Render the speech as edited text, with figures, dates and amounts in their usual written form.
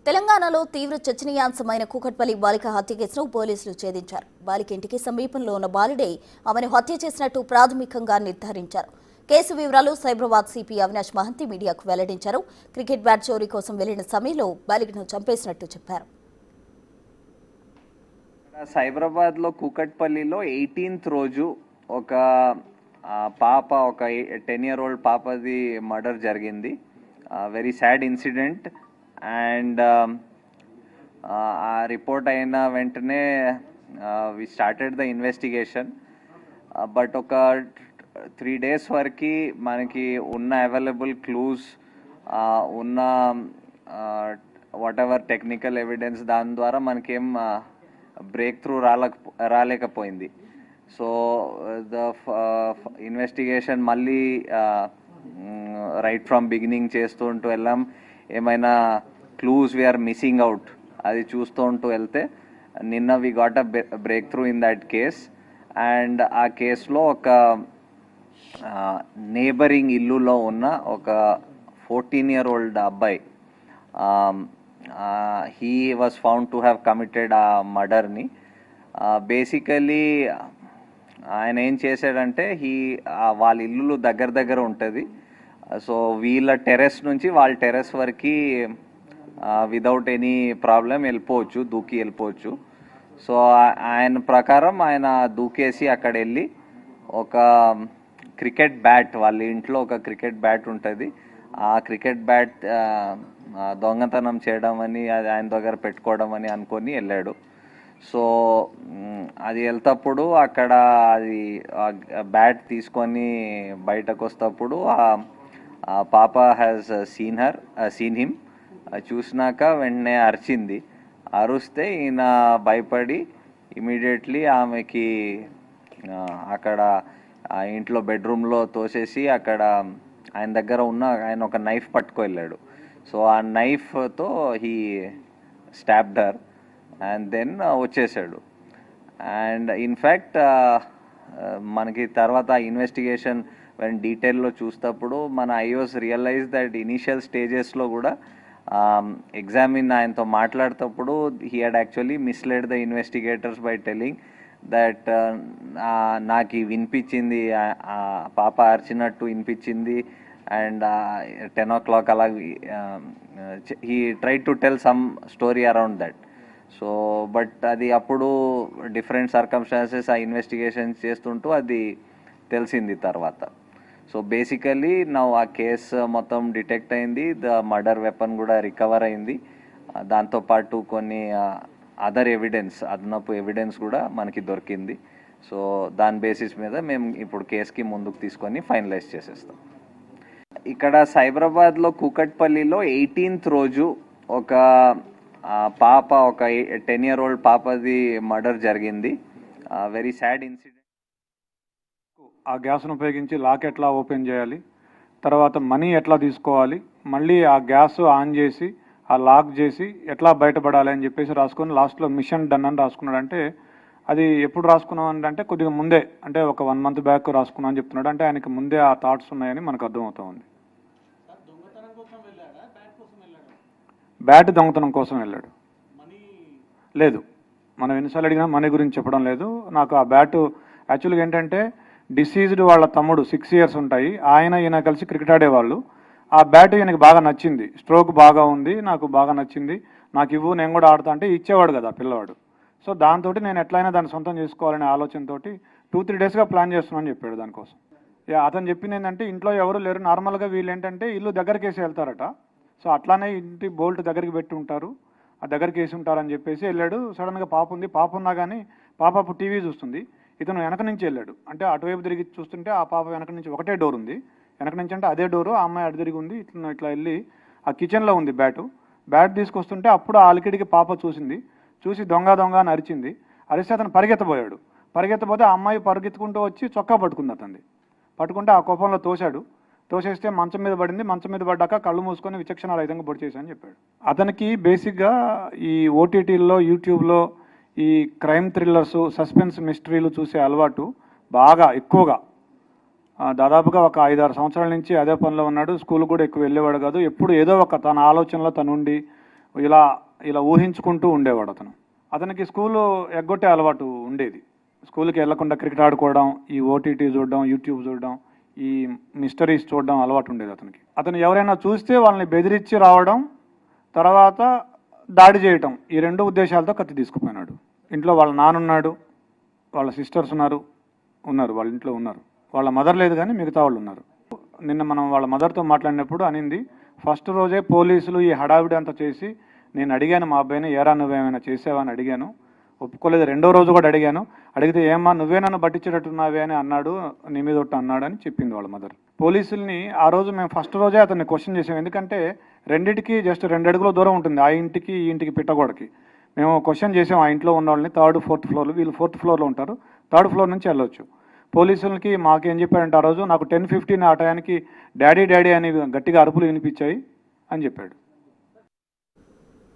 తెలంగాణలో తీవ్ర చర్చనీయాంశమైన కూకట్పల్లి బాలిక హత్య కేసును పోలీసులు ఛేదించారు. బాలిక ఇంటికి సమీపంలో ఉన్న బాలుడే ఆమెను హత్య చేసినట్టు ప్రాథమికంగా నిర్ధారించారు. కేసు వివరాలు సైబరాబాద్ సిపి అవినాష్ మహంతి మీడియాకు వెల్లడించారు. క్రికెట్ బ్యాట్ చోరీ కోసం వెళ్లిన సమయంలో బాలికను చంపేసినట్టు చెప్పారు. సైబరాబాద్ లో కూకట్పల్లిలో 18th రోజు ఒక పాప, ఒక 10-year-old పాపది మర్డర్ జరిగింది. Very sad incident. అండ్ ఆ రిపోర్ట్ అయిన వెంటనే we started the investigation. But ఒక 3 days వరకు మనకి ఉన్న అవైలబుల్ క్లూస్, ఉన్న వాట్ ఎవర్ టెక్నికల్ ఎవిడెన్స్, దాని ద్వారా మనకేం బ్రేక్ త్రూ రాలేకపోయింది. సో ద ఇన్వెస్టిగేషన్ మళ్ళీ రైట్ ఫ్రమ్ బిగినింగ్ చేస్తూ ఉంటూ వెళ్ళాం. ఏమైనా క్లూస్ వీఆర్ మిస్సింగ్ అవుట్ అది చూస్తూ ఉంటూ వెళ్తే నిన్న we got a breakthrough in that case. And ఆ కేసులో ఒక నేబరింగ్ ఇల్లులో ఉన్న ఒక 14-year-old అబ్బాయి, he was found to have committed ఆ మర్డర్ని. బేసికలీ ఆయన ఏం చేశాడంటే, వాళ్ళ ఇల్లు దగ్గర దగ్గర ఉంటుంది. సో వీళ్ళ టెర్రస్ నుంచి వాళ్ళ టెర్రస్ వరకు విదౌట్ ఎనీ ప్రాబ్లం వెళ్ళిపోవచ్చు, దూకి వెళ్ళిపోవచ్చు. సో ఆయన ప్రకారం ఆయన దూకేసి అక్కడ వెళ్ళి ఒక క్రికెట్ బ్యాట్, వాళ్ళ ఇంట్లో ఒక క్రికెట్ బ్యాట్ ఉంటుంది, ఆ క్రికెట్ బ్యాట్ దొంగతనం చేయడం అని, అది ఆయన దగ్గర పెట్టుకోవడం అని అనుకొని వెళ్ళాడు. సో అది వెళ్తప్పుడు అక్కడ అది బ్యాట్ తీసుకొని బయటకు వస్తప్పుడు ఆ పాప హ్యాస్ సీన్ హిమ్. చూసినాక వెంటనే అరిచింది. అరుస్తే ఈయన భయపడి ఇమీడియట్లీ ఆమెకి అక్కడ ఆ ఇంట్లో బెడ్రూమ్లో తోసేసి అక్కడ ఆయన దగ్గర ఉన్న ఆయన ఒక నైఫ్ పట్టుకు వెళ్ళాడు. సో ఆ నైఫ్తో he stabbed her and then వచ్చేసాడు. అండ్ ఇన్ఫ్యాక్ట్ మనకి తర్వాత ఇన్వెస్టిగేషన్ డీటెయిల్లో చూసేటప్పుడు మన ఐఓస్ రియలైజ్ దట్ ఇనీషియల్ స్టేజెస్లో కూడా ఎగ్జామిన్ ఆయనతో మాట్లాడేటప్పుడు he had actually misled the investigators by telling that నాకు వినిపించింది, పాప అరిచినట్టు వినిపించింది. అండ్ 10 o'clock అలా he try to tell some story around that. So but అది అప్పుడు డిఫరెంట్ సర్కమ్స్టాన్సెస్ ఆ ఇన్వెస్టిగేషన్ చేస్తుంటూ అది తెలిసింది తర్వాత. సో బేసికలీ ఆ కేసు మొత్తం డిటెక్ట్ అయింది, ద మర్డర్ వెపన్ కూడా రికవర్ అయింది. దాంతోపాటు కొన్ని అదర్ ఎవిడెన్స్, అదనపు ఎవిడెన్స్ కూడా మనకి దొరికింది. సో దాని బేసిస్ మీద మేము ఇప్పుడు కేసుకి ముందుకు తీసుకొని ఫైనలైజ్ చేసేస్తాం. ఇక్కడ సైబరాబాద్లో కూకట్పల్లిలో 18th రోజు ఒక పాప, ఒక 10-year-old పాపది మర్డర్ జరిగింది. Very sad incident. ఆ గ్యాస్ను ఉపయోగించి లాక్ ఎట్లా ఓపెన్ చేయాలి, తర్వాత మనీ ఎట్లా తీసుకోవాలి, మళ్ళీ ఆ గ్యాస్ ఆన్ చేసి ఆ లాక్ చేసి ఎట్లా బయటపడాలి అని చెప్పేసి రాసుకొని లాస్ట్లో మిషన్ డన్ అని రాసుకున్నాడు. అంటే అది ఎప్పుడు రాసుకున్నాం అంటే కొద్దిగా ముందే, అంటే ఒక 1 month బ్యాక్ రాసుకున్నాం అని చెప్తున్నాడు. అంటే ఆయనకి ముందే ఆ థాట్స్ ఉన్నాయని మనకు అర్థమవుతా ఉంది. బ్యాట్ దొంగతనం కోసం వెళ్ళాడు. లేదు, మనం ఎన్నిసార్లు అడిగినా మనీ గురించి చెప్పడం లేదు. నాకు ఆ బ్యాట్ యాక్చువల్గా ఏంటంటే, డిసీజ్డ్ వాళ్ళ తమ్ముడు 6 years ఉంటాయి, ఈయన కలిసి క్రికెట్ ఆడేవాళ్ళు. ఆ బ్యాట్ ఈయనకి బాగా నచ్చింది, స్ట్రోక్ బాగా ఉంది, నాకు బాగా నచ్చింది, నాకు ఇవ్వు నేను కూడా ఆడతా అంటే ఇచ్చేవాడు కదా పిల్లవాడు. సో దాంతో నేను ఎట్లయినా దాన్ని సొంతం చేసుకోవాలనే ఆలోచనతో 2-3 daysగా ప్లాన్ చేస్తున్నాను చెప్పాడు దానికోసం. అతను చెప్పింది ఏంటంటే, ఇంట్లో ఎవరు లేరు, నార్మల్గా వీళ్ళు ఏంటంటే ఇల్లు దగ్గరికి వేసి వెళ్తారట. సో అట్లానే ఇంటి బోల్ట్ దగ్గరికి పెట్టి ఉంటారు, ఆ దగ్గరికి వేసి ఉంటారని చెప్పేసి వెళ్ళాడు. సడన్గా పాప ఉంది, పాప ఉన్నా కానీ పాప అప్పుడు టీవీ చూస్తుంది, ఇతను వెనక నుంచి వెళ్ళాడు. అంటే అటువైపు తిరిగి చూస్తుంటే ఆ పాప వెనక నుంచి ఒకటే డోర్ ఉంది, వెనక నుంచి అంటే అదే డోరు, ఆ అమ్మాయి అటు తిరిగి ఉంది. ఇట్లా వెళ్ళి ఆ కిచెన్లో ఉంది బ్యాట్ తీసుకొస్తుంటే అప్పుడు ఆ అలికిడికి పాప చూసి దొంగ అని అరిచింది. అరిస్తే అతను పరిగెత్తబోతే ఆ అమ్మాయి పరిగెత్తుకుంటూ వచ్చి చొక్కా పట్టుకుంది. పట్టుకుంటే ఆ కోపంలో తోసేస్తే మంచం మీద పడింది. మంచం మీద పడ్డాక కళ్ళు మూసుకొని విచక్షణ రహితంగా పొడి చేశానని చెప్పాడు. అతనికి బేసిక్గా ఈ ఓటీటీల్లో, యూట్యూబ్లో ఈ క్రైమ్ థ్రిల్లర్స్, సస్పెన్స్ మిస్టరీలు చూసే అలవాటు బాగా ఎక్కువగా, దాదాపుగా ఒక 5-6 సంవత్సరాల నుంచి అదే పనిలో ఉన్నాడు. స్కూల్ కూడా ఎక్కువ వెళ్ళేవాడు కాదు. ఎప్పుడు ఏదో ఒక తన ఆలోచనలో తనుండి ఇలా ఇలా ఊహించుకుంటూ ఉండేవాడు అతనికి స్కూలు ఎగ్గొట్టే అలవాటు ఉండేది. స్కూల్కి వెళ్లకుండా క్రికెట్ ఆడుకోవడం, ఈ ఓటీటీ చూడడం, యూట్యూబ్ చూడడం, ఈ మిస్టరీస్ చూడడం అలవాటు ఉండేది అతనికి. అతను ఎవరైనా చూస్తే వాళ్ళని బెదిరించి రావడం, తర్వాత దాడి చేయటం, ఈ 2 ఉద్దేశాలతో కత్తి తీసుకుపోయినాడు. ఇంట్లో వాళ్ళ నాన్నున్నాడు, వాళ్ళ సిస్టర్స్ ఉన్నారు, వాళ్ళ ఇంట్లో ఉన్నారు. వాళ్ళ మదర్ లేదు కానీ మిగతా వాళ్ళు ఉన్నారు. నిన్న మనం వాళ్ళ మదర్తో మాట్లాడినప్పుడు అనింది, ఫస్ట్ రోజే పోలీసులు ఈ హడావిడి అంతా చేసి నేను అడిగాను మా అబ్బాయిని, ఏరా నువ్వేమైనా చేసావా అని అడిగాను, ఒప్పుకోలేదు. 2వ రోజు కూడా అడిగితే ఏమ్మా నువ్వే నన్ను పట్టించేటట్టున్నావే అని అన్నాడు, నీ మీద ఒట్టు అన్నాడు అని చెప్పింది వాళ్ళ మదర్. పోలీసుల్ని ఆ రోజు మేము ఫస్ట్ రోజే అతన్ని క్వశ్చన్ చేసాం, ఎందుకంటే రెండింటికి జస్ట్ 2 అడుగుల దూరం ఉంటుంది, ఆ ఇంటికి ఈ ఇంటికి పిట్టగోడకి. మేము క్వశ్చన్ చేసాం ఆ ఇంట్లో ఉన్న వాళ్ళని, 3rd 4th ఫ్లోర్లో, వీళ్ళు 4th ఫ్లోర్లో ఉంటారు, 3rd ఫ్లోర్ నుంచి వెళ్ళొచ్చు. పోలీసులకి మాకేం చెప్పాడంటే ఆ రోజు, నాకు 10:15 ఆ టయానికి డాడీ డాడీ అని గట్టిగా అరుపులు వినిపించాయి అని చెప్పాడు.